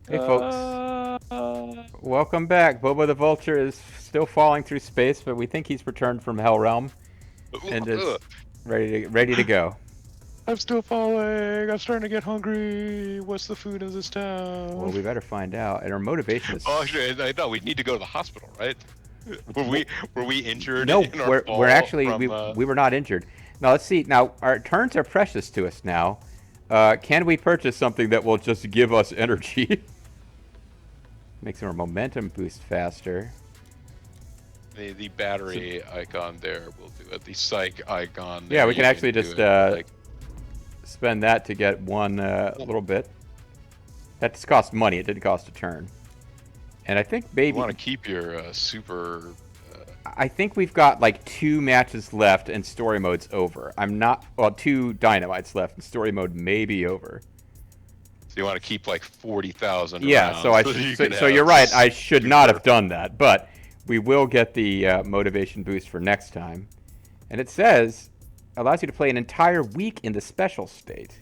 Hey folks, welcome back. Bobo the Vulture is still falling through space, but we think he's returned from Hell Realm and is ready to go. I'm still falling. I'm starting to get hungry. What's the food in this Well, town? we better find out. And our motivation Oh, is actually, no, we need to go to the hospital, right? Were well, we injured no, in our we're fall actually from? we were not injured. Now let's see. Now our turns are precious to us now. Can we purchase something that will just give us energy? Makes our momentum boost faster. The battery icon there will do it. The psych icon Yeah, there, we can you actually do just it, like spend that to get one little bit. That just cost money. It didn't cost a turn. And I think you maybe want to keep your super. I think we've got like 2 matches left and story mode's over. I'm not well, 2 dynamites left and story mode may be over. So you want to keep like 40,000 Yeah, around so I so that you so, can so you're have right. I should not super. have done that, but we will get the motivation boost for next time. And it says allows you to play an entire week in the special state.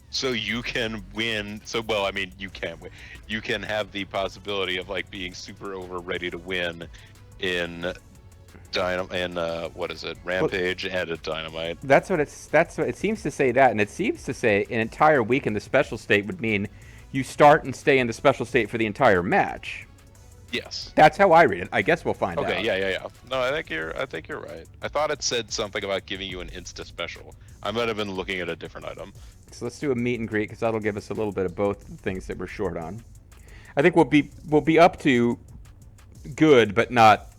So you can win. So well, I mean, you can win. You can have the possibility of like being super over ready to win in what is it? Rampage and a Dynamite. That's what it seems to say that, and it seems to say an entire week in the special state would mean you start and stay in the special state for the entire match. Yes. That's how I read it. I guess we'll find out. Okay. Yeah. No, I think you're right. I thought it said something about giving you an insta special. I might have been looking at a different item. So let's do a meet and greet because that'll give us a little bit of both the things that we're short on. I think we'll be up to good, but not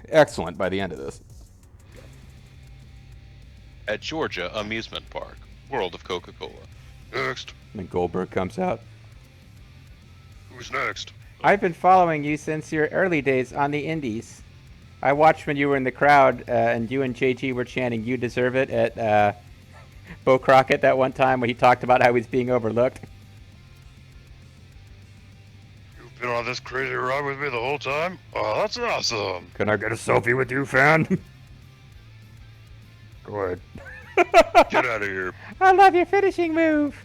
excellent by the end of this. At Georgia Amusement Park, World of Coca-Cola. Next. And Goldberg comes out. Who's next? I've been following you since your early days on the Indies. I watched when you were in the crowd and you and JG were chanting "You deserve it" at Bo Crockett that one time when he talked about how he's being overlooked. You've been on this crazy ride with me the whole time? Oh, that's awesome. Can I get a selfie with you, fan? Go ahead. Get out of here. I love your finishing move.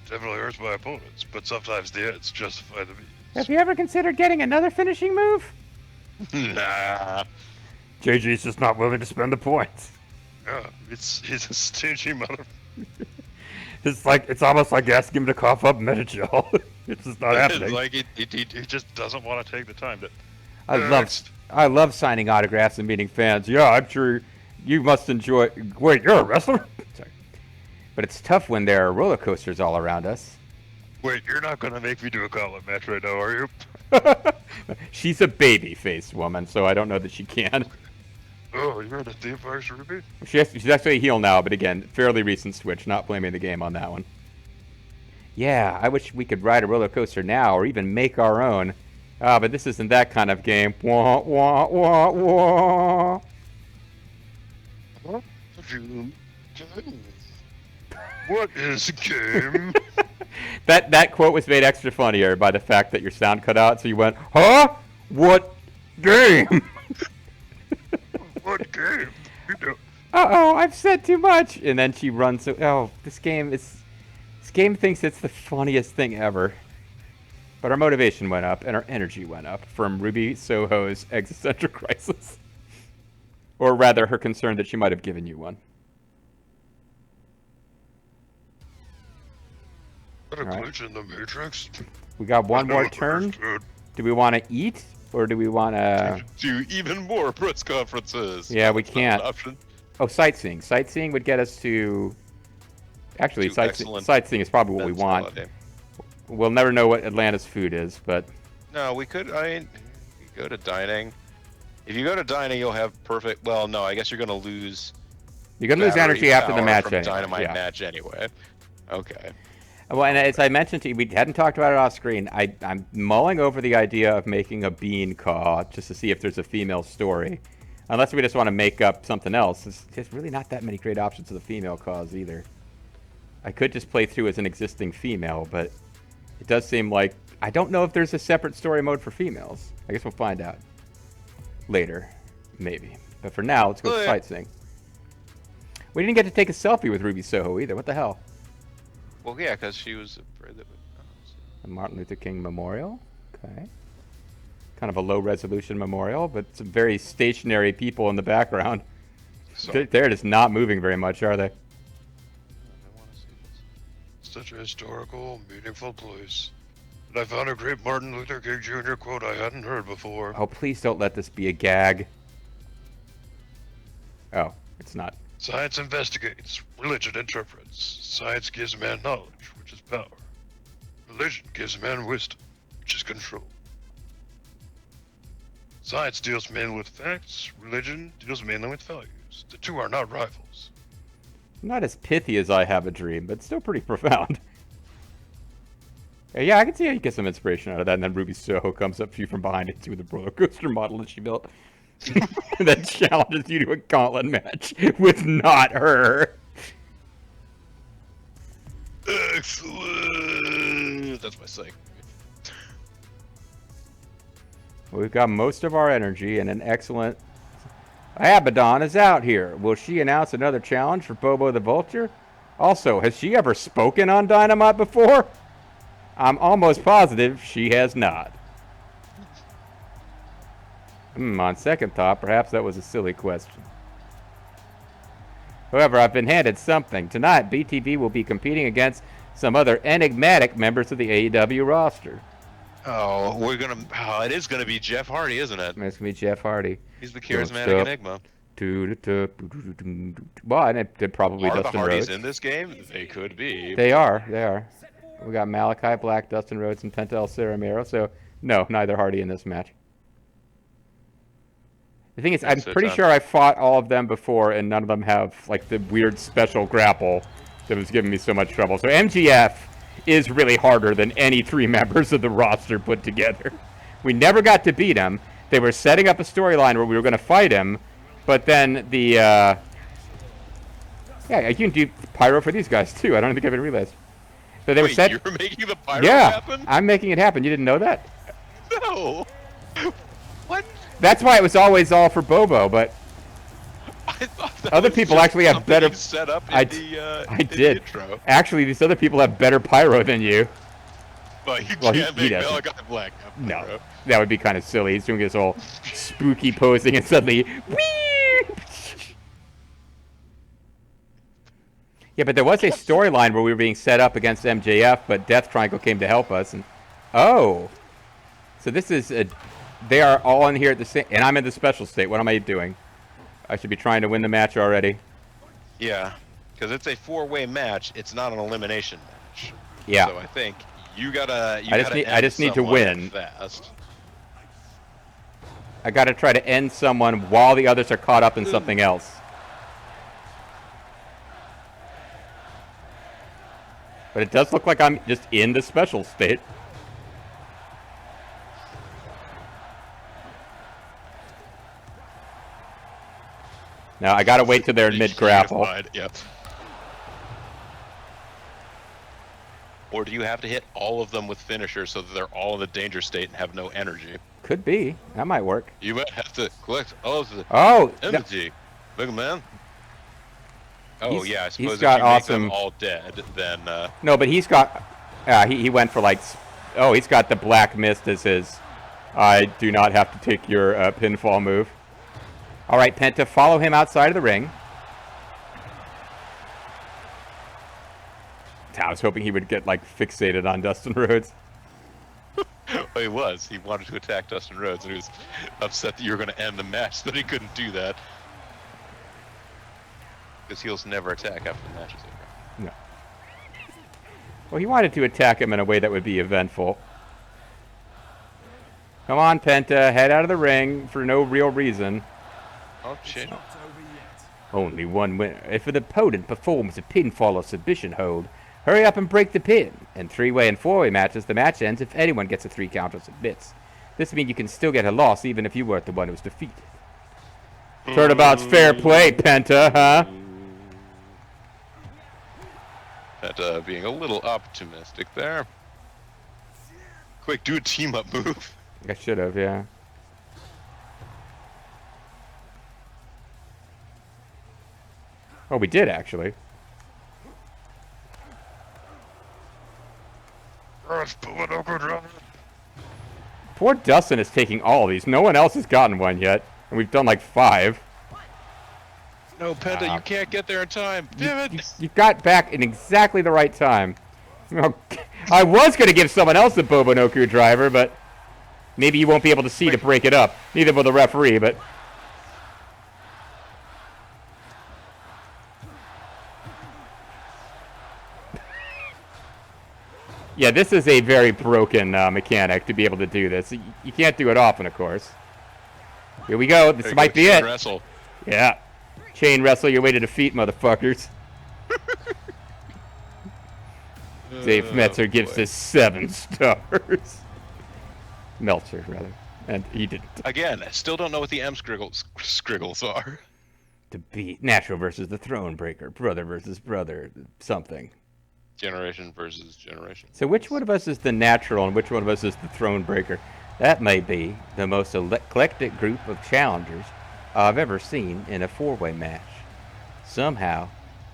Definitely hurts my opponents, but sometimes the ends justify the means. Have you ever considered getting another finishing move? Nah. JG's just not willing to spend the points. Yeah, he's a stingy mother. It's almost like asking him to cough up Metagel. It's just not happening. It's like he just doesn't want to take the time to. I love signing autographs and meeting fans. Yeah, I'm sure you must enjoy. Wait, you're a wrestler? Sorry, but it's tough when there are roller coasters all around us. Wait, you're not gonna make me do a gauntlet match right now, are you? She's a baby-faced woman, so I don't know that she can. Oh, you're the Theme Parks Ruby? She's actually a heel now, but again, fairly recent switch. Not blaming the game on that one. Yeah, I wish we could ride a roller coaster now, or even make our own. Ah, but this isn't that kind of game. Wah, wah, wah, wah. What is a game? That quote was made extra funnier by the fact that your sound cut out, so you went, huh? What game? What game? You know. Uh-oh, I've said too much. And then she runs, oh, this game thinks it's the funniest thing ever. But our motivation went up, and our energy went up from Ruby Soho's existential crisis. Or rather, her concern that she might have given you one. What a All right. glitch in the Matrix. We got one more turn. Do we want to eat, or do we want to... Do even more press conferences. Yeah, we That's not can't. an option. Oh, sightseeing. Sightseeing would get us to... Actually, To excellent sightseeing is probably what we That's want. holiday. We'll never know what Atlanta's food is, but... No, we could. I mean, you go to dining. If you go to dining, you'll have perfect. Well, no, I guess you're going to lose. You're going to lose energy after the power match from anyway. Dynamite Yeah. match anyway. Okay. Well, and as I mentioned to you, we hadn't talked about it off screen. I'm mulling over the idea of making a bean caw just to see if there's a female story. Unless we just want to make up something else. There's really not that many great options of the female cause either. I could just play through as an existing female, but it does seem like... I don't know if there's a separate story mode for females. I guess we'll find out later. Maybe. But for now, let's go to sightseeing. We didn't get to take a selfie with Ruby Soho either. What the hell? Well, yeah, because she was afraid that. The Martin Luther King Memorial. Okay. Kind of a low resolution memorial, but some very stationary people in the background. So, They're just not moving very much, are they? I want to see this. Such a historical, meaningful place. And I found a great Martin Luther King Jr. quote I hadn't heard before. Oh, please don't let this be a gag. Oh, it's not. Science investigates, religion interprets. Science gives man knowledge, which is power. Religion gives man wisdom, which is control. Science deals mainly with facts, religion deals mainly with values. The two are not rivals. Not as pithy as I Have a Dream, but still pretty profound. Yeah, I can see how you get some inspiration out of that. And then Ruby Soho comes up to you from behind it with a roller coaster model that she built. That challenges you to a gauntlet match with not her. Excellent. That's my psych. We've got most of our energy and an excellent... Abaddon is out here. Will she announce another challenge for Bobo the Vulture? Also, has she ever spoken on Dynamite before? I'm almost positive she has not. On second thought, perhaps that was a silly question. However, I've been handed something. Tonight, BTV will be competing against some other enigmatic members of the AEW roster. Oh, it is gonna be Jeff Hardy, isn't it? It's gonna be Jeff Hardy. He's the charismatic enigma. Well, and it probably Are the Dustin Hardys Rhodes. in this game? They could be. They are. We got Malachi Black, Dustin Rhodes, and Penta El Ceremero. So no, neither Hardy in this match. The thing is, I'm pretty sure I fought all of them before, and none of them have like the weird special grapple that was giving me so much trouble. So MGF is really harder than any three members of the roster put together. We never got to beat him. They were setting up a storyline where we were going to fight him, but then the yeah, you can do pyro for these guys too. I don't think I even realized. So they were set. You're making the pyro happen? I'm making it happen. You didn't know that? No. What? That's why it was always all for Bobo, but I thought that other was people just actually have something better. you set up in I the did. intro. Actually, these other people have better pyro than you. But you Well, can't he make doesn't. Malachi Black have No, pyro. that would be kind of silly. He's doing his whole spooky posing and suddenly, whee! Yeah, but there was a storyline where we were being set up against MJF, but Death Triangle came to help us. And oh, so this is a. They are all in here at the same, and I'm in the special state. What am I doing? I should be trying to win the match already. Yeah, because it's a four-way match. It's not an elimination match. Yeah. So I think you gotta. I just need to win. Fast. I got to try to end someone while the others are caught up in something else. But it does look like I'm just in the special state. Now, I gotta wait till they're in mid-grapple. Unified, yeah. Or do you have to hit all of them with finishers so that they're all in the danger state and have no energy? Could be. That might work. You might have to collect all of the Oh! energy. Big man. Oh, yeah, I suppose if got you awesome... make them all dead, then... No, but he's got... he went for, like... Oh, he's got the Black Mist as his... I do not have to take your pinfall move. All right, Penta, follow him outside of the ring. I was hoping he would get, like, fixated on Dustin Rhodes. Well, he was. He wanted to attack Dustin Rhodes, and he was upset that you were going to end the match, that he couldn't do that. Because heels never attack after the match is over. No. Well, he wanted to attack him in a way that would be eventful. Come on, Penta, head out of the ring for no real reason. Oh, shit. Only one winner. If an opponent performs a pinfall or submission hold, hurry up and break the pin. In three-way and four-way matches, the match ends if anyone gets a 3 count or submits. This means you can still get a loss even if you weren't the one who was defeated. Turnabout's fair play, Penta, huh? Penta being a little optimistic there. Quick, do a team-up move. I should have, yeah. Oh, we did, actually. Earth, Bobo driver. Poor Dustin is taking all of these. No one else has gotten one yet, and we've done like 5. No, Penta, you can't get there in time. Damn it! You got back in exactly the right time. I was going to give someone else the Bobonoku driver, but maybe you won't be able to see to break it up. Neither will the referee, but... Yeah, this is a very broken mechanic to be able to do this. You can't do it often, of course. Here we go. This might be it. Wrestle. Yeah. Chain wrestle your way to defeat, motherfuckers. Dave Metzer gives this 7 stars. Meltzer, rather. And he didn't. Again, I still don't know what the M scriggles are. To beat Natural versus the Throne Breaker. Brother versus brother. Something. Generation versus generation. So which one of us is the Natural and which one of us is the Throne Breaker? That may be the most eclectic group of challengers I've ever seen in a 4-way match. Somehow,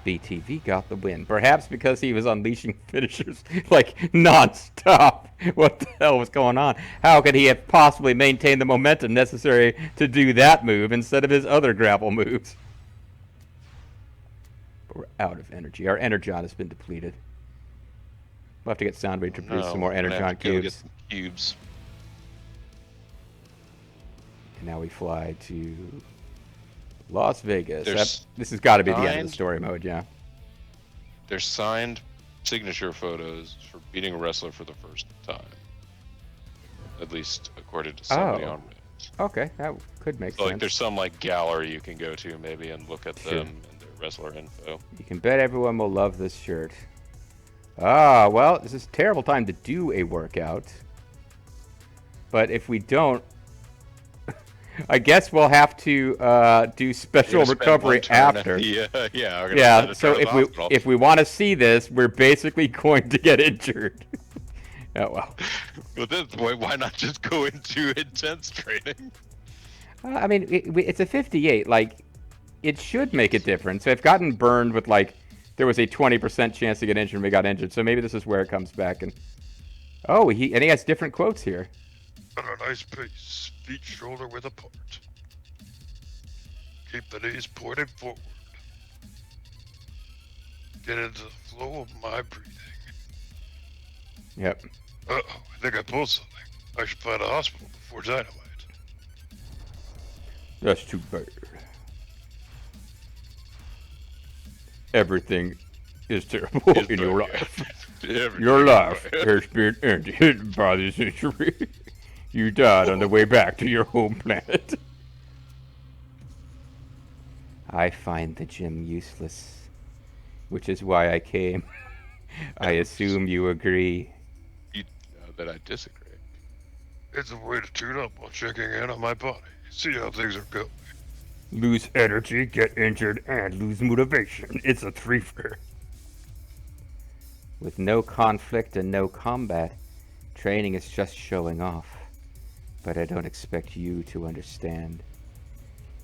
BTV got the win. Perhaps because he was unleashing finishers like non-stop. What the hell was going on? How could he have possibly maintained the momentum necessary to do that move instead of his other grapple moves? But we're out of energy. Our Energon has been depleted. We'll have to get Soundwave to produce some more Energon cubes. Get some cubes. And now we fly to Las Vegas. This has got to be the end of the story mode, yeah. There's signed signature photos for beating a wrestler for the first time. At least according to somebody on Reddit. Okay, that could make So sense. like there's some like gallery you can go to maybe and look at them and their wrestler info. You can bet everyone will love this shirt. Ah, well, this is a terrible time to do a workout. But if we don't, I guess we'll have to do special recovery after. Yeah. So if we want to see this, we're basically going to get injured. Oh well. At this point, why not just go into intense training? I mean, it's a 58. Like, it should make a difference. I've gotten burned with like there was a 20% chance to get injured and we got injured. So maybe this is where it comes back. And oh, he has different quotes here. At a nice pace, feet shoulder width apart. Keep the knees pointed forward. Get into the flow of my breathing. Yep. Uh-oh, I think I pulled something. I should find a hospital before Dynamite. That's too bad. Everything is terrible in your life. Your life has been ended by this injury. You died on the way back to your home planet. I find the gym useless, which is why I came. I assume you agree. You know that I disagree. It's a way to tune up while checking in on my body. See how things are going. Lose energy, get injured, and lose motivation. It's a threefer. With no conflict and no combat, training is just showing off. But I don't expect you to understand.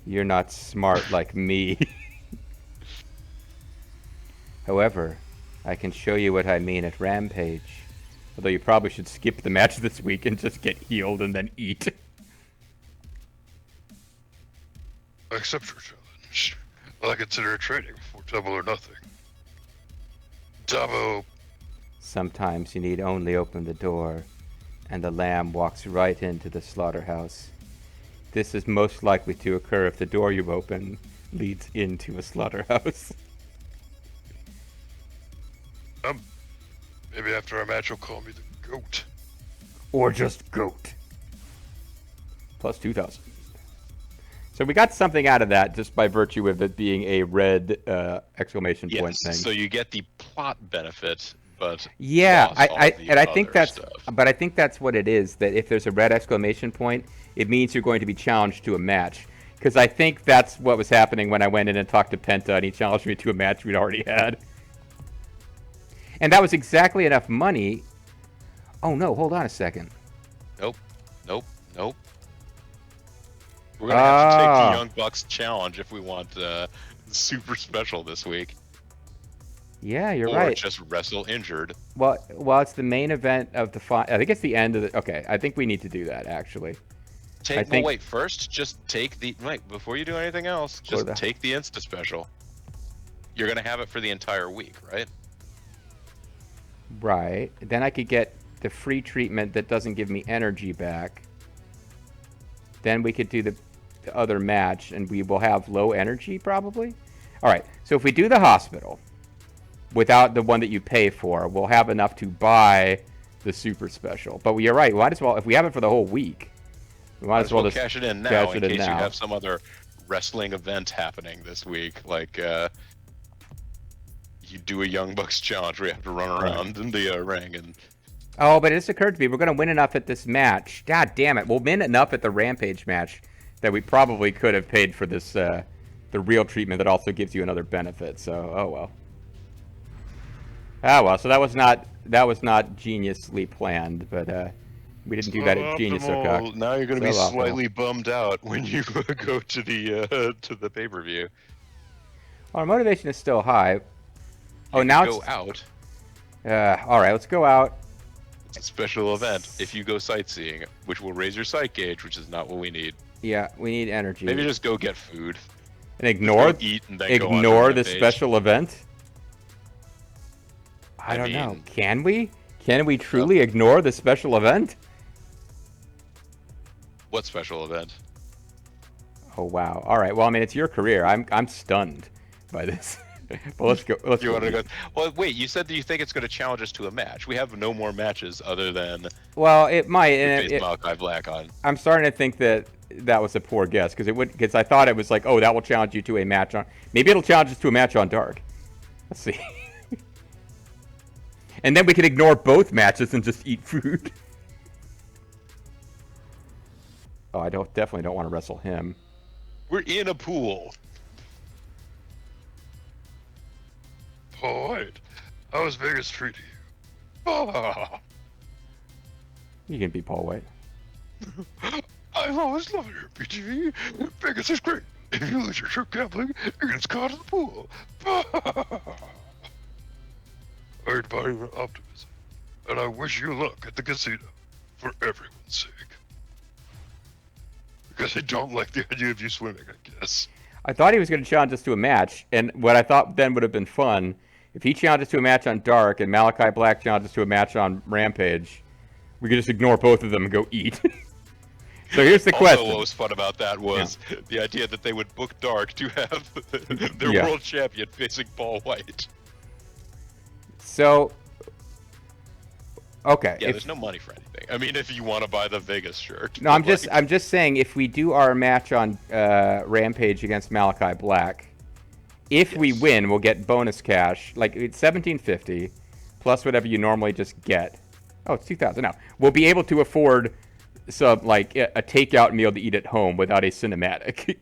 You're not smart like me. However, I can show you what I mean at Rampage. Although you probably should skip the match this week and just get healed and then eat. I accept your challenge. I consider training for double or nothing. Dabo. Sometimes you need only open the door, and the lamb walks right into the slaughterhouse. This is most likely to occur if the door you open leads into a slaughterhouse. Maybe after our match you'll call me the GOAT. Or just GOAT. Plus 2,000. So we got something out of that just by virtue of it being a red exclamation point thing. So you get the plot benefit, but yeah, I think that's stuff. But I think that's what it is. That if there's a red exclamation point, it means you're going to be challenged to a match. Because I think that's what was happening when I went in and talked to Penta, and he challenged me to a match we'd already had. And that was exactly enough money. Oh no, hold on a second. Nope. We're going to have to take the Young Bucks challenge if we want super special this week. Yeah, you're or right. just wrestle injured. Well, it's the main event of the I think it's the end of the. Okay, I think we need to do that actually. Well, wait. First, just take the before you do anything else. Just take the Insta special. You're gonna have it for the entire week, right? Right. Then I could get the free treatment that doesn't give me energy back. Then we could do the other match, and we will have low energy probably. All right. So if we do the hospital without the one that you pay for, we'll have enough to buy the super special. But you're right. We might as well, if we have it for the whole week, we might as well just cash it in now in case you have some other wrestling event happening this week, like you do a Young Bucks challenge where you have to run around in the ring and. Oh, but it just occurred to me we're going to win enough at this match. God damn it! We'll win enough at the Rampage match that we probably could have paid for this the real treatment that also gives you another benefit. So, oh well. Ah well. So that was not geniusly planned, but we didn't do that at Genius O'Cock. Now you're going to be slightly bummed out when you go to the pay-per-view. Our motivation is still high. Oh, now go out. All right, let's go out. It's a special event if you go sightseeing, which will raise your sight gauge, which is not what we need. Yeah, we need energy. Maybe just go get food. And ignore eat and then ignore the special event. I don't know. Can we? Can we truly ignore the special event? What special event? Oh wow! All right. Well, I mean, it's your career. I'm stunned by this. But let's go. Let's want to go? Well, wait. You said that you think it's going to challenge us to a match. We have no more matches other than. Well, it might. Malachi Black on. I'm starting to think that was a poor guess because I thought it was like, oh, that will challenge you to a match on. Maybe it'll challenge us to a match on Dark. Let's see. And then we can ignore both matches and just eat food. Oh, I definitely don't want to wrestle him. We're in a pool. Paul White, how was Vegas treating you? Oh. You can be Paul White. I've always loved your BTV. Vegas is great. If you lose your trip gambling, you're gonna caught in the pool. I admire your optimism, and I wish you luck at the casino, for everyone's sake. Because I don't like the idea of you swimming, I guess. I thought he was going to challenge us to a match, and what I thought then would have been fun, if he challenged us to a match on Dark and Malachi Black challenged us to a match on Rampage, we could just ignore both of them and go eat. So here's the question. What was fun about that was the idea that they would book Dark to have their world champion facing Paul White. So, okay. Yeah, there's no money for anything. I mean, if you want to buy the Vegas shirt. No, I'm just saying if we do our match on Rampage against Malachi Black, if we win, we'll get bonus cash. Like it's $17.50 plus whatever you normally just get. Oh, it's $2,000 now. We'll be able to afford some like a takeout meal to eat at home without a cinematic.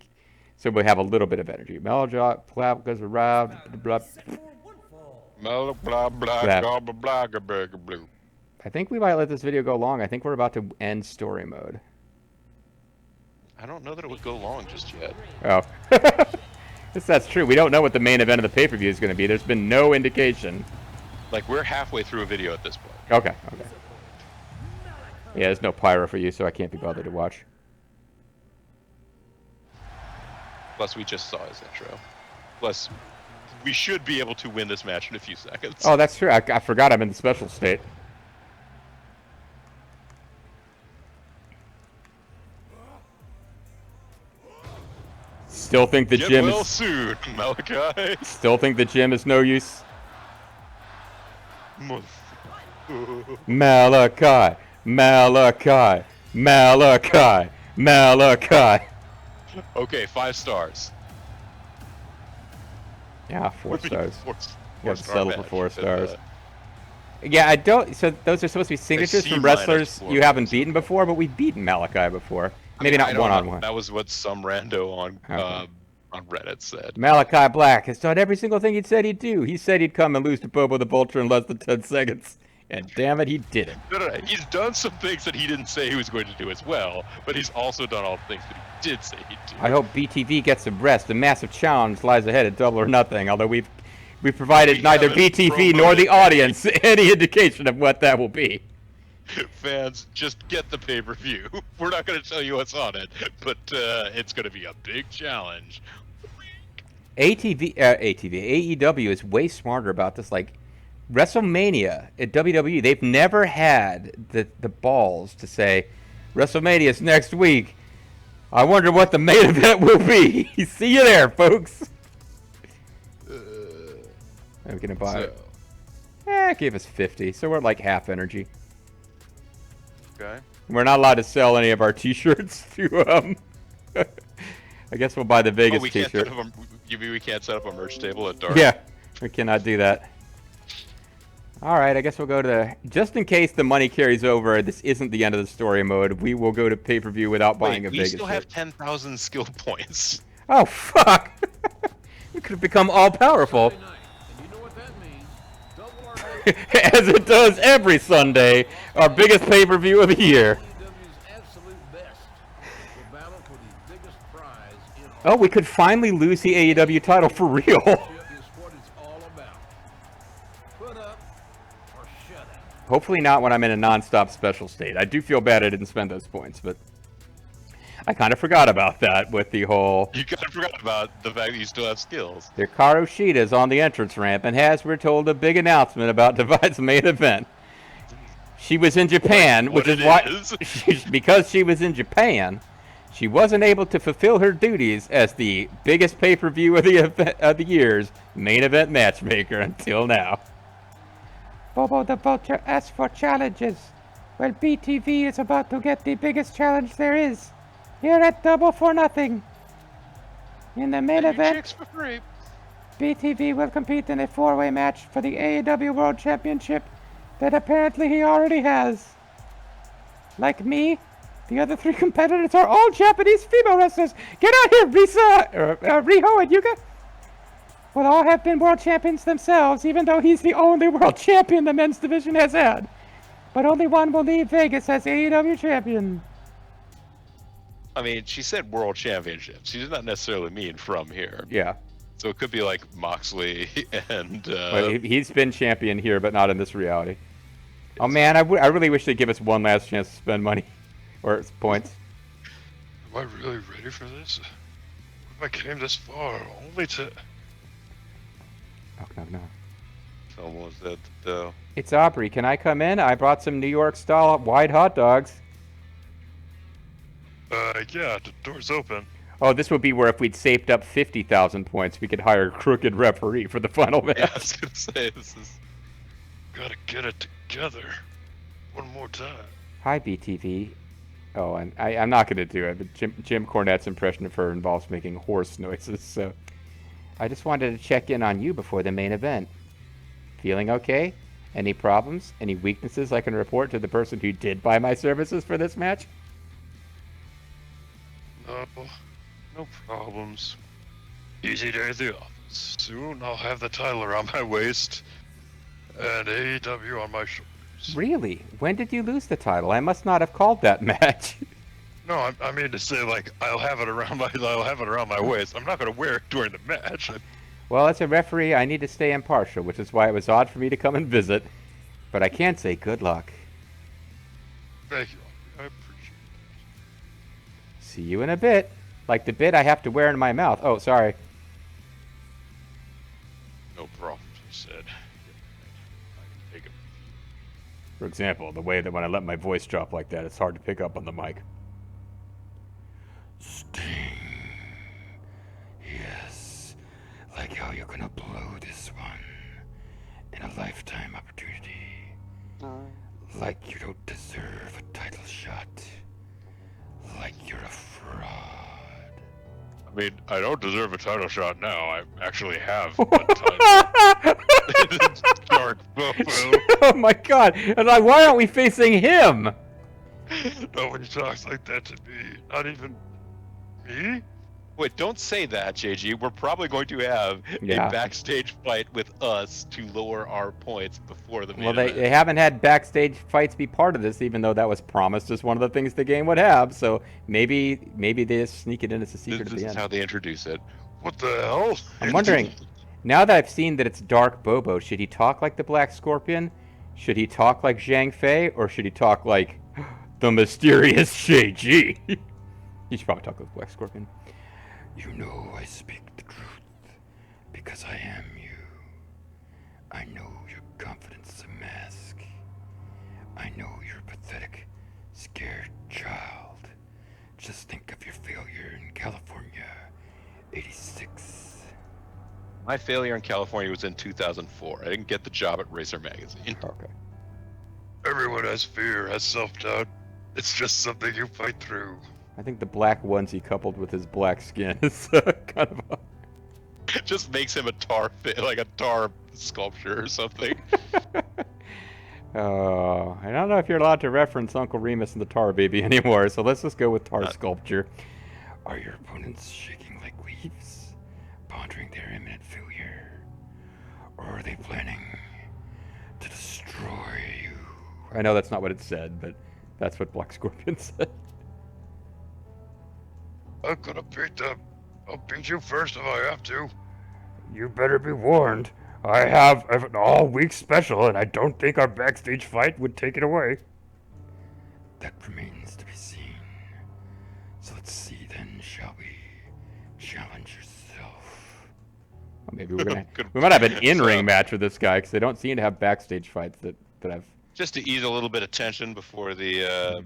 So we have a little bit of energy. Melodraw, goes around. I think we might let this video go long. I think we're about to end story mode. I don't know that it would go long just yet. Oh. Yes, that's true. We don't know what the main event of the pay-per-view is going to be. There's been no indication. Like, we're halfway through a video at this point. Okay. Yeah, there's no pyro for you, so I can't be bothered to watch. Plus, we just saw his intro. Plus, we should be able to win this match in a few seconds. Oh, that's true. I forgot I'm in the special state. Still think the gym is soon, Malachi. Still think the gym is no use. Malachi. Okay, 5 stars. Yeah, 4 stars. Four You have to settle for 4 stars. But, Yeah, I don't. So those are supposed to be signatures from wrestlers you haven't beaten before, but we've beaten Malachi before. Maybe not one-on-one. That was what some rando on Reddit said. Malachi Black has done every single thing he said he'd do. He said he'd come and lose to Bobo the Vulture in less than 10 seconds. And damn it, he didn't. No. He's done some things that he didn't say he was going to do as well, but he's also done all the things that he did say he'd do. I hope BTV gets some rest. A massive challenge lies ahead at Double or Nothing, although we've We provided We neither haven't BTV nor the promoted audience any indication of what that will be. Fans, just get the pay-per-view. We're not going to tell you what's on it, but it's going to be a big challenge. AEW is way smarter about this. Like, WrestleMania at WWE, they've never had the balls to say, WrestleMania's next week. I wonder what the main event will be. See you there, folks. I'm going to buy it. It gave us 50, so we're at like half energy. Okay. We're not allowed to sell any of our T-shirts to I guess we'll buy the Vegas T-shirt. You mean we can't set up a merch table at Dark? Yeah, we cannot do that. All right, I guess we'll go to just in case the money carries over. This isn't the end of the story mode. We will go to pay-per-view without buying a Vegas shirt. We still have 10,000 skill points. Oh fuck! We could have become all powerful. As it does every Sunday, our biggest pay-per-view of the year. Oh, we could finally lose the AEW title for real. Hopefully not when I'm in a non-stop special state. I do feel bad I didn't spend those points, but I kind of forgot about that with the whole... You kind of forgot about the fact that you still have skills. Hikaru Shida's on the entrance ramp and has, we're told, a big announcement about Divide's main event. She was in Japan, which is why... because she was in Japan, she wasn't able to fulfill her duties as the biggest pay-per-view of the year's main event matchmaker until now. Bobo the Vulture asks for challenges. Well, BTV is about to get the biggest challenge there is. Here at Double for Nothing. In the main event, BTV will compete in a four-way match for the AEW World Championship that apparently he already has. Like me, the other three competitors are all Japanese female wrestlers. Get out here, Riho and Yuka. Will all have been world champions themselves, even though he's the only world champion the men's division has had. But only one will leave Vegas as AEW champion. I mean, she said world championship. She does not necessarily mean from here. Yeah. So it could be like Moxley and... Well, he's been champion here, but not in this reality. Oh man, I really wish they'd give us one last chance to spend money. Or points. Am I really ready for this? If I came this far, only to... No. Almost at the... It's Aubrey. Can I come in? I brought some New York style wide hot dogs. Yeah, the door's open. Oh, this would be where if we'd saved up 50,000 points, we could hire a crooked referee for the final match. Yeah, I was gonna say, this is... Gotta get it together. One more time. Hi, BTV. Oh, and I'm not going to do it, but Jim Cornette's impression of her involves making horse noises, so... I just wanted to check in on you before the main event. Feeling okay? Any problems? Any weaknesses I can report to the person who did buy my services for this match? No problems. Easy day at the office. Soon I'll have the title around my waist and AEW on my shoulders. Really? When did you lose the title? I must not have called that match. No, I mean to say, like, I'll have it around my waist. I'm not gonna wear it during the match. Well, as a referee, I need to stay impartial, which is why it was odd for me to come and visit. But I can say good luck. Thank you. I appreciate it. See you in a bit. Like the bit I have to wear in my mouth. Oh, sorry. No problem, he said. I can take it. For example, the way that when I let my voice drop like that, it's hard to pick up on the mic. Sting. Yes. Like how you're gonna blow this one in a lifetime opportunity. Like you don't deserve a title shot. Like you're a fraud. I mean, I don't deserve a title shot now. I actually have a title. Dark Bobo. Oh my god. And like, why aren't we facing him? Nobody talks like that to me. Not even me? Wait, don't say that, JG. We're probably going to have a backstage fight with us to lower our points before the main event. They haven't had backstage fights be part of this, even though that was promised as one of the things the game would have. So maybe they just sneak it in as a secret at the end. This is how they introduce it. What the hell? I'm wondering, Now that I've seen that it's Dark Bobo, should he talk like the Black Scorpion? Should he talk like Zhang Fei? Or should he talk like the mysterious Shai Ji? He should probably talk like Black Scorpion. You know I speak the truth because I am you. I know your confidence is a mask. I know you're a pathetic, scared child. Just think of your failure in California, 86. My failure in California was in 2004. I didn't get the job at Racer Magazine. Okay. Everyone has fear, has self-doubt. It's just something you fight through. I think the black onesie coupled with his black skin is kind of a... Just makes him a tar sculpture or something. Oh, I don't know if you're allowed to reference Uncle Remus and the Tar Baby anymore, so let's just go with Tar Sculpture. Are your opponents shaking like leaves, pondering their imminent failure? Or are they planning to destroy you? I know that's not what it said, but that's what Black Scorpion said. I'm gonna beat them. I'll beat you first if I have to. You better be warned. I have an all-week special, and I don't think our backstage fight would take it away. That remains to be seen. So let's see then, shall we? Challenge yourself. Well, maybe we're gonna... we might have an in-ring match with this guy, because they don't seem to have backstage fights that I've... Just to ease a little bit of tension before the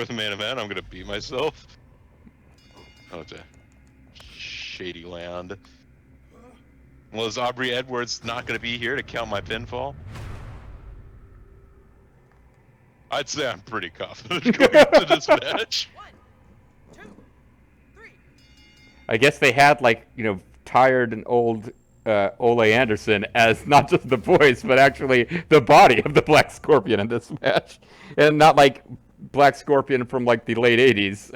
main event, I'm gonna beat myself. Oh, it's a shady land. Well, is Aubrey Edwards not going to be here to count my pinfall? I'd say I'm pretty confident going into this match. 1, 2, 3. I guess they had, like, you know, tired and old Ole Anderson as not just the voice, but actually the body of the Black Scorpion in this match. And not like Black Scorpion from, like, the late 80s,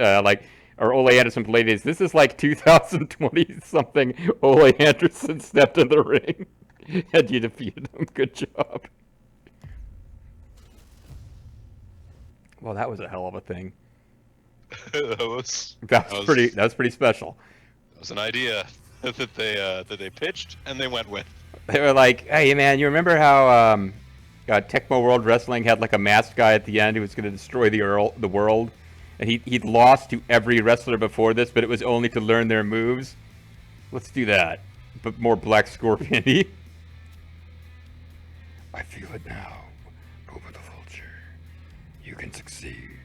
or Ole Anderson from the late 80s. This is like 2020-something. Ole Anderson stepped in the ring, and you defeated him. Good job. Well, that was a hell of a thing. that was pretty special. That was an idea that they pitched and they went with. They were like, "Hey, man, you remember how Tecmo World Wrestling had like a masked guy at the end who was going to destroy the world?" And he'd lost to every wrestler before this, but it was only to learn their moves. Let's do that, but more Black Scorpion-y. I feel it now, Bobo the Vulture. You can succeed.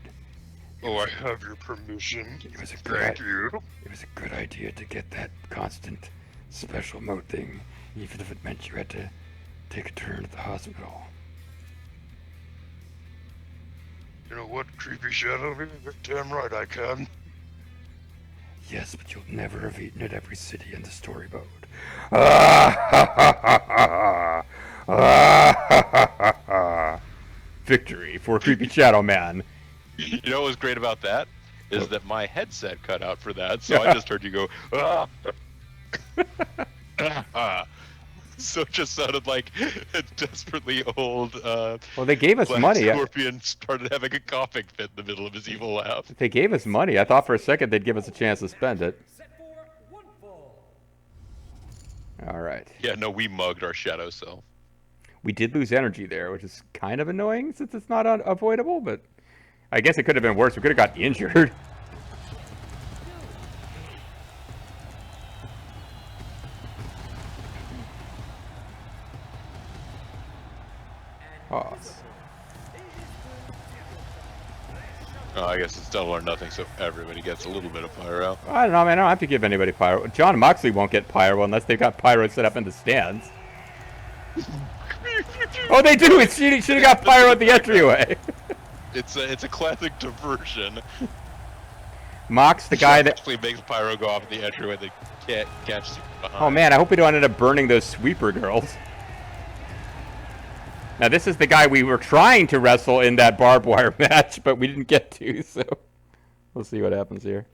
Oh, I have your permission. It was a Thank you. It was a good idea to get that constant special mode thing, even if it meant you had to take a turn at the hospital. You know what, Creepy Shadow? You're damn right I can. Yes, but you'll never have eaten at every city in the story mode. Victory for Creepy Shadow Man. You know what was great about that? Is that my headset cut out for that, so I just heard you go, ah. So it just sounded like a desperately old Well, they gave us Black money. Scorpion started having a coughing fit in the middle of his evil laugh. They gave us money. I thought for a second they'd give us a chance to spend it. Set for 1 fall. All right. Yeah, no, we mugged our shadow self. We did lose energy there, which is kind of annoying since it's not unavoidable, but I guess it could have been worse. We could have got injured. Oh. Oh, I guess it's double or nothing, so everybody gets a little bit of pyro. I don't know, man. I don't have to give anybody pyro. John Moxley won't get pyro unless they've got pyro set up in the stands. Oh, they do! It should have got pyro at the entryway. It's a classic diversion. Mox, the guy that actually makes pyro go off at the entryway that can't catch you behind. Oh man, I hope we don't end up burning those sweeper girls. Now this is the guy we were trying to wrestle in that barbed wire match, but we didn't get to, so we'll see what happens here.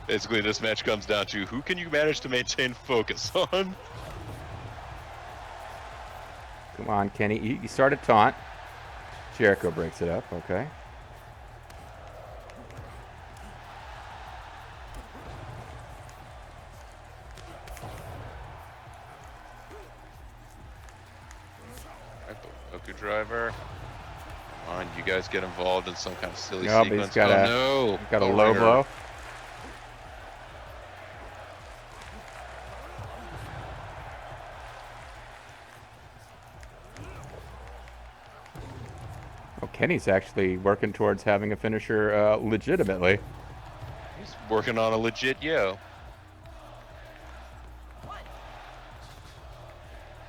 Basically, this match comes down to who can you manage to maintain focus on? Come on, Kenny. You start a taunt. Jericho breaks it up. Okay. Alright, Boku driver. Come on, you guys get involved in some kind of silly No, but he's sequence. got Oh a- no! Got a Oh, low ringer. blow. Oh, Kenny's actually working towards having a finisher legitimately. He's working on a legit yo.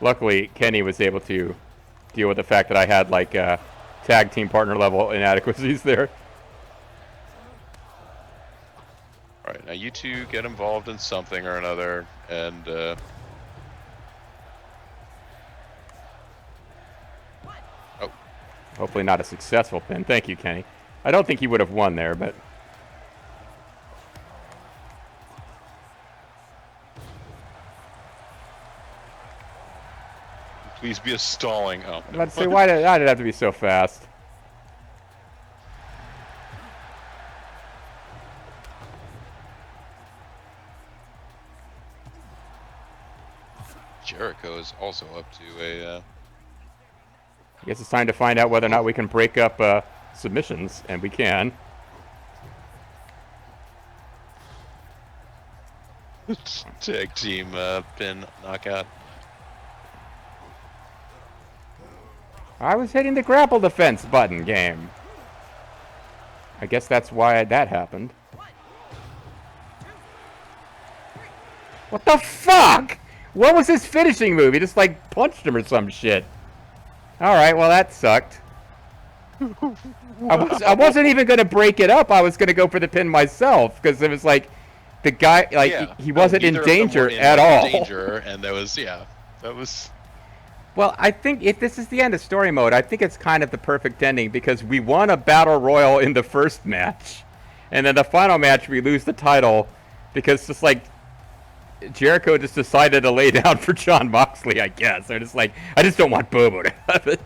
Luckily, Kenny was able to deal with the fact that I had like tag team partner level inadequacies there. Alright, now you two get involved in something or another, and oh, Hopefully not a successful pin. Thank you, Kenny. I don't think he would have won there, but please be a stalling. Oh, I'm about to say, why did it have to be so fast? Jericho is also up to a. I guess it's time to find out whether or not we can break up submissions, and we can. Tag team pin knockout. I was hitting the grapple defense button, game. I guess that's why that happened. What the fuck? What was his finishing move? He just like punched him or some shit. Alright, well that sucked. I wasn't even going to break it up. I was going to go for the pin myself because it was like the guy, like Yeah. he wasn't in Neither of them danger were in at all. Danger, and that was. Well, I think if this is the end of story mode, I think it's kind of the perfect ending because we won a battle royal in the first match, and then the final match we lose the title because just like Jericho just decided to lay down for Jon Moxley, I guess. They're just like, I just don't want Bobo to have it.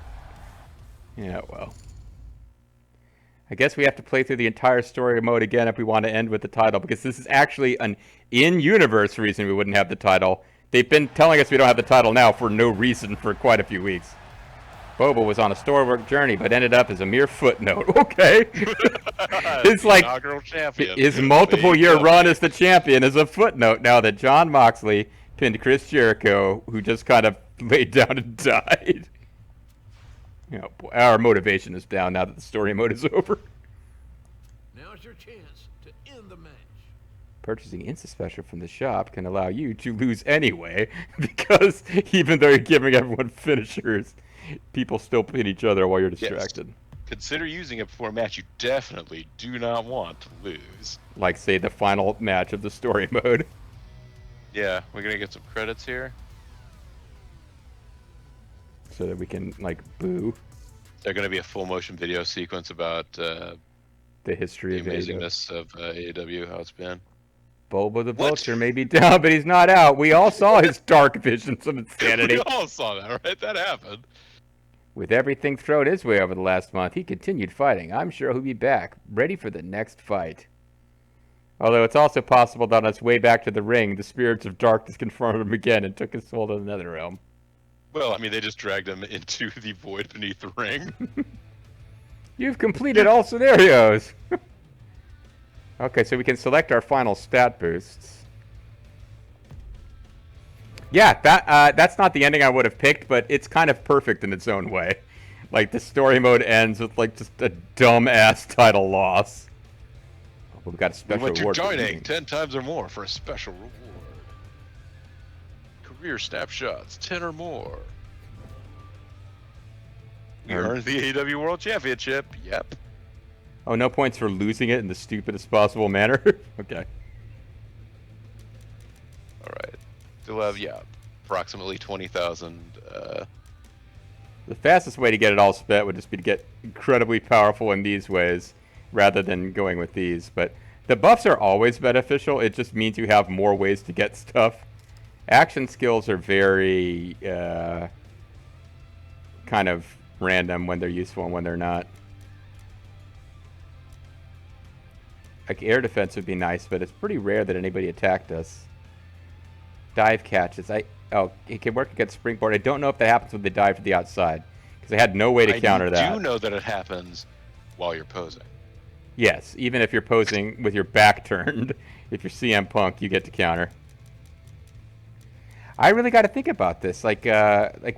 Yeah, well. I guess we have to play through the entire story mode again if we want to end with the title, because this is actually an in-universe reason we wouldn't have the title. They've been telling us we don't have the title now for no reason for quite a few weeks. Bobo was on a storybook journey, but ended up as a mere footnote. Okay. It's like Inaugural champion. his multiple-year run as the champion is a footnote now that Jon Moxley pinned Chris Jericho, who just kind of laid down and died. You know, our motivation is down now that the story mode is over. Now's your chance to end the match. Purchasing Insta Special from the shop can allow you to lose anyway, because even though you're giving everyone finishers, people still pin each other while you're distracted. Yes. Consider using it before a match you definitely do not want to lose. Like, say, the final match of the story mode. Yeah, we're gonna get some credits here. So that we can, like, boo There's gonna be a full motion video sequence about the history the of AEW. amazingness of AEW, how it's been. Bobo the What? Vulture may be down, but he's not out. We all saw his dark visions of insanity. We all saw that, right? That happened. With everything thrown his way over the last month, he continued fighting. I'm sure he'll be back, ready for the next fight. Although it's also possible that on his way back to the ring, the spirits of darkness confronted him again and took his soul to another realm. Well, I mean, they just dragged him into the void beneath the ring. You've completed all scenarios! Okay, so we can select our final stat boosts. Yeah, that's not the ending I would have picked, but it's kind of perfect in its own way. Like, the story mode ends with, like, just a dumb-ass title loss. Oh, we've got a We special went to award. joining 10 times or more for a special reward. Career snapshots, 10 or more. We earned the AEW World Championship. Yep. Oh, no points for losing it in the stupidest possible manner? Okay. Alright. Still have, yeah, approximately 20,000. The fastest way to get it all spent would just be to get incredibly powerful in these ways, rather than going with these. But the buffs are always beneficial. It just means you have more ways to get stuff. Action skills are very, kind of, random when they're useful and when they're not. Like air defense would be nice, but it's pretty rare that anybody attacked us. Dive catches. Oh, it can work against springboard. I don't know if that happens when they dive to the outside, because I had no way to counter that. I do know that it happens while you're posing. Yes, even if you're posing with your back turned, if you're CM Punk, you get to counter. I really got to think about this, like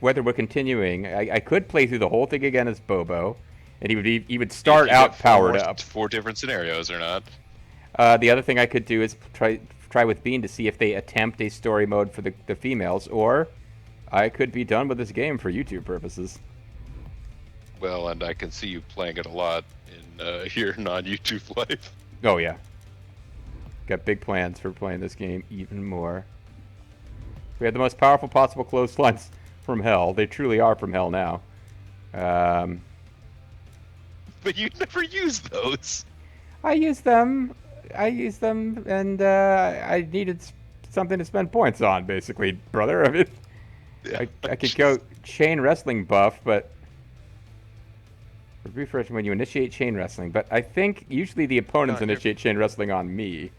whether we're continuing. I could play through the whole thing again as Bobo, and he would start out powered up. 4 different scenarios or not? The other thing I could do is try with Bean to see if they attempt a story mode for the females, or I could be done with this game for YouTube purposes. Well, and I can see you playing it a lot in your non-YouTube life. Oh yeah, got big plans for playing this game even more. We have the most powerful possible clotheslines from hell. They truly are from hell now. But you never use those. I use them, and I needed something to spend points on, basically, brother. I mean, Yeah, I could go chain wrestling buff, but refresh when you initiate chain wrestling. But I think usually the opponents initiate chain wrestling on me.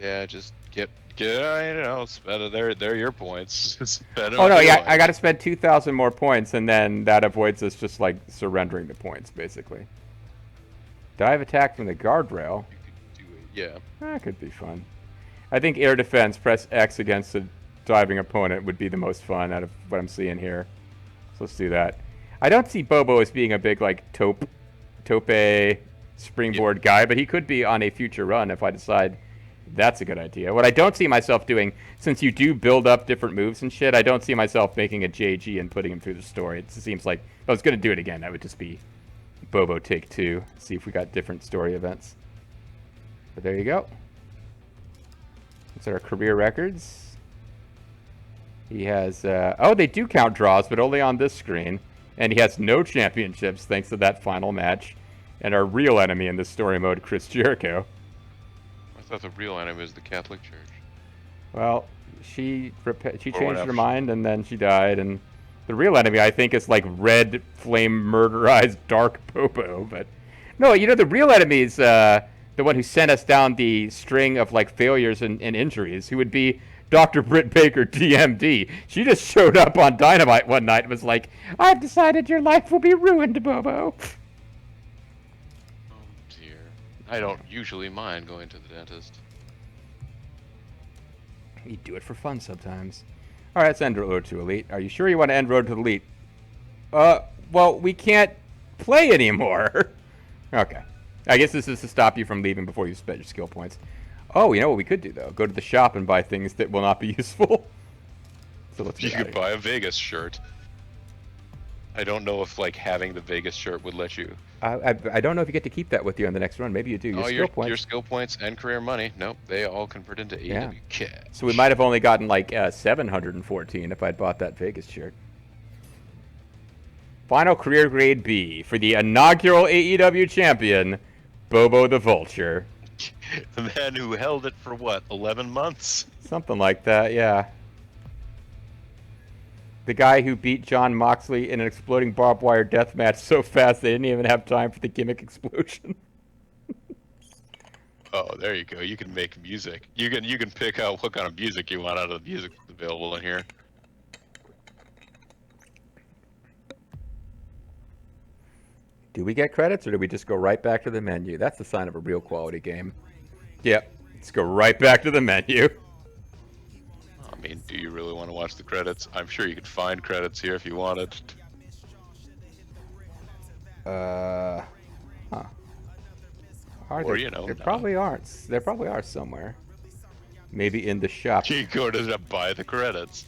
Yeah, just get spend it. They're your points. Spend Oh no, yeah, I got to spend 2,000 more points, and then that avoids us just like surrendering the points, basically. Dive attack from the guardrail. You could do it, yeah. That could be fun. I think air defense, press X against a diving opponent would be the most fun out of what I'm seeing here. So let's do that. I don't see Bobo as being a big like tope springboard guy, but he could be on a future run if I decide that's a good idea. What I don't see myself doing, since you do build up different moves and shit, I don't see myself making a JG and putting him through the story. It seems like if I was going to do it again, that would just be Bobo take 2. See if we got different story events. But there you go. These are our career records. He has... oh, they do count draws, but only on this screen. And he has no championships thanks to that final match. And our real enemy in this story mode, Chris Jericho. I thought the real enemy was the Catholic Church. Well, she changed her mind and then she died. And the real enemy, I think, is like red flame murderized dark Bobo. But no, you know, the real enemy is the one who sent us down the string of like failures and injuries, who would be Dr. Britt Baker, DMD. She just showed up on Dynamite one night and was like, "I've decided your life will be ruined, Bobo." Oh dear. I don't usually mind going to the dentist. You do it for fun sometimes. All right, let's end Road to Elite. Are you sure you want to end Road to Elite? Well, we can't play anymore. Okay. I guess this is to stop you from leaving before you spent your skill points. Oh, you know what we could do, though? Go to the shop and buy things that will not be useful. So let's You could buy a Vegas shirt. I don't know if, like, having the Vegas shirt would let you. I don't know if you get to keep that with you on the next run. Maybe you do. Your skill points and career money. Nope, they all convert into AEW cash. So we might have only gotten, like, 714 if I'd bought that Vegas shirt. Final career grade B for the inaugural AEW champion, Bobo the Vulture. The man who held it for, what, 11 months? Something like that, yeah. The guy who beat John Moxley in an exploding barbed wire death match so fast they didn't even have time for the gimmick explosion. Oh, there you go. You can make music. You can pick out what kind of music you want out of the music available in here. Do we get credits, or do we just go right back to the menu? That's the sign of a real quality game. Yep, let's go right back to the menu. I mean, do you really want to watch the credits? I'm sure you could find credits here if you wanted. Huh. Or, you know, there probably aren't. There probably are somewhere. Maybe in the shop. You go to buy the credits.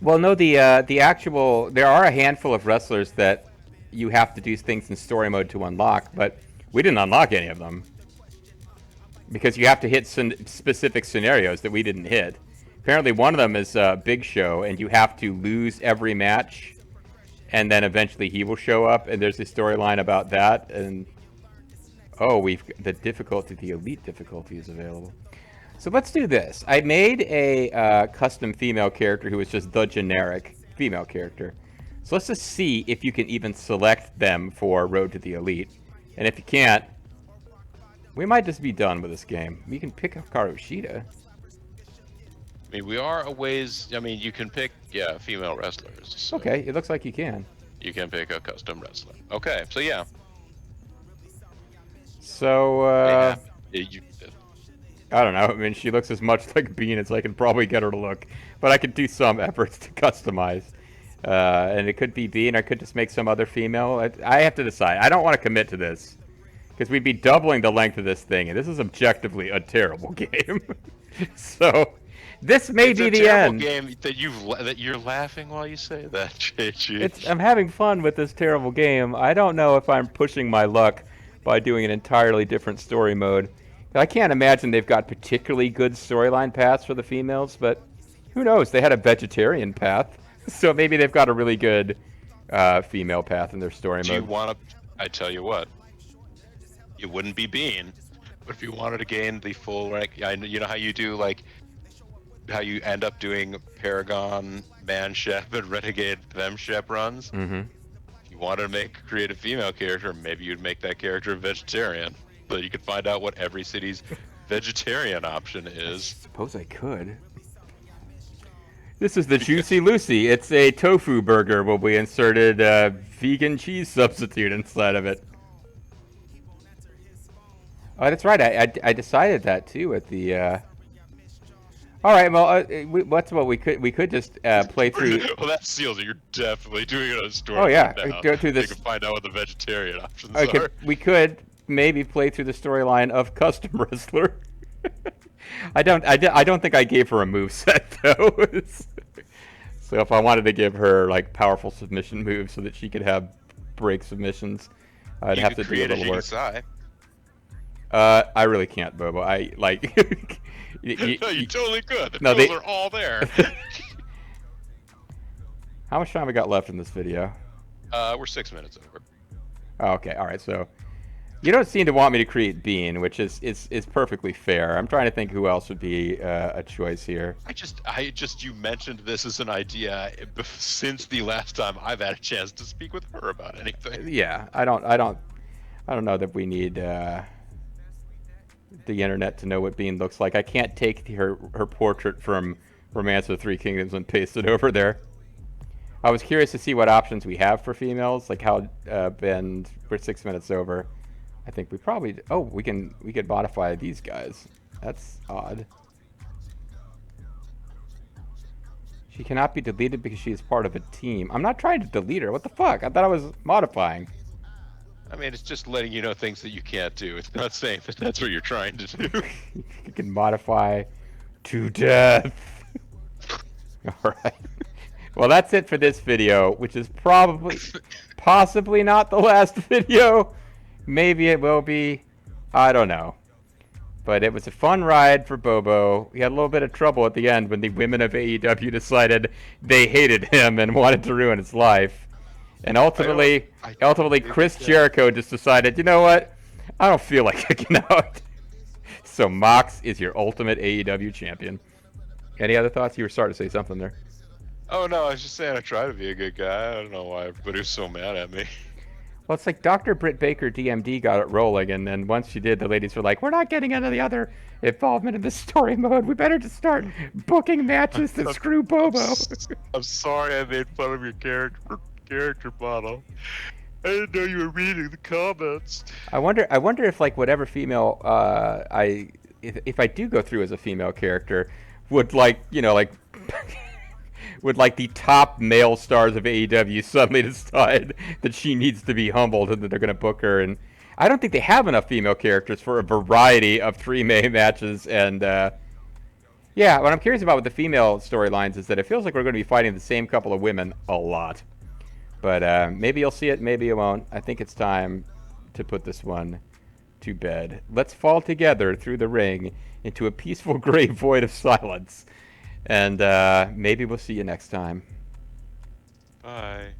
Well, no, the actual... There are a handful of wrestlers that you have to do things in story mode to unlock, but we didn't unlock any of them. Because you have to hit specific scenarios that we didn't hit. Apparently one of them is Big Show, and you have to lose every match, and then eventually he will show up, and there's a storyline about that, and... Oh, the difficulty, the elite difficulty is available. So let's do this. I made a custom female character who was just the generic female character. So let's just see if you can even select them for Road to the Elite. And if you can't, we might just be done with this game. You can pick Hikaru Shida. I mean, we are a ways. I mean, you can pick, female wrestlers. So Okay, it looks like you can. you can pick a custom wrestler. Okay, so yeah. So, You, I don't know. I mean, she looks as much like Bean as I can probably get her to look. But I could do some efforts to customize. And it could be Bean, or I could just make some other female. I have to decide. I don't want to commit to this. Because we'd be doubling the length of this thing. And this is objectively a terrible game. So, this may be the end. It's a terrible game that you're laughing while you say that, JG. I'm having fun with this terrible game. I don't know if I'm pushing my luck by doing an entirely different story mode. I can't imagine they've got particularly good storyline paths for the females, but who knows? They had a vegetarian path, so maybe they've got a really good female path in their story Do mode. you want to? I tell you what, it wouldn't be Bean, but if you wanted to gain the full rank, you know how you do how you end up doing Paragon, Manshep, and Renegade Femshep runs. Mm-hmm. If you wanted to create a female character, maybe you'd make that character a vegetarian, so you could find out what every city's vegetarian option is. Suppose I could. This is the Juicy Lucy. It's a tofu burger where we inserted a vegan cheese substitute inside of it. Oh, that's right. I decided that too at the. All right. Well, what's what we could just play through. Well, that seals it. You're definitely doing it on a story. Oh yeah, now. go through this. You can find out what the vegetarian options are. We could maybe play through the storyline of Custom Wrestler. I don't think I gave her a moveset though. So if I wanted to give her like powerful submission moves so that she could have break submissions, I'd have to do a little work. I really can't, Bobo. I like. No, you totally could. The no, tools are all there. How much time we got left in this video? We're 6 minutes over. Oh, okay, all right. So you don't seem to want me to create Bean, which is perfectly fair. I'm trying to think who else would be a choice here. You mentioned this as an idea since the last time I've had a chance to speak with her about anything. Yeah, I don't know that we need the internet to know what Bean looks like. I can't take her portrait from Romance of the Three Kingdoms and paste it over there. I was curious to see what options we have for females, like how Ben. We're 6 minutes over. I think we probably. Oh, we could modify these guys. That's odd. She cannot be deleted because she is part of a team. I'm not trying to delete her. What the fuck? I thought I was modifying. I mean, it's just letting you know things that you can't do. It's not saying that that's what you're trying to do. You can modify to death. All right. Well, that's it for this video, which is possibly not the last video. Maybe it will be. I don't know. But it was a fun ride for Bobo. We had a little bit of trouble at the end when the women of AEW decided they hated him and wanted to ruin his life. And ultimately, Chris Jericho just decided, you know what? I don't feel like kicking out. So Mox is your ultimate AEW champion. Any other thoughts? You were starting to say something there. Oh, no, I was just saying I try to be a good guy. I don't know why everybody was so mad at me. Well, it's like Dr. Britt Baker, DMD, got it rolling, and then once she did, the ladies were like, we're not getting into the other involvement in the story mode. We better just start booking matches to screw Bobo. I'm sorry I made fun of your character model. I didn't know you were reading the comments. I wonder if like whatever female if I do go through as a female character, would like would like the top male stars of AEW suddenly decide that she needs to be humbled and that they're going to book her. And I don't think they have enough female characters for a variety of 3-May matches. And yeah, what I'm curious about with the female storylines is that it feels like we're going to be fighting the same couple of women a lot. But maybe you'll see it, maybe you won't. I think it's time to put this one to bed. Let's fall together through the ring into a peaceful gray void of silence. And maybe we'll see you next time. Bye.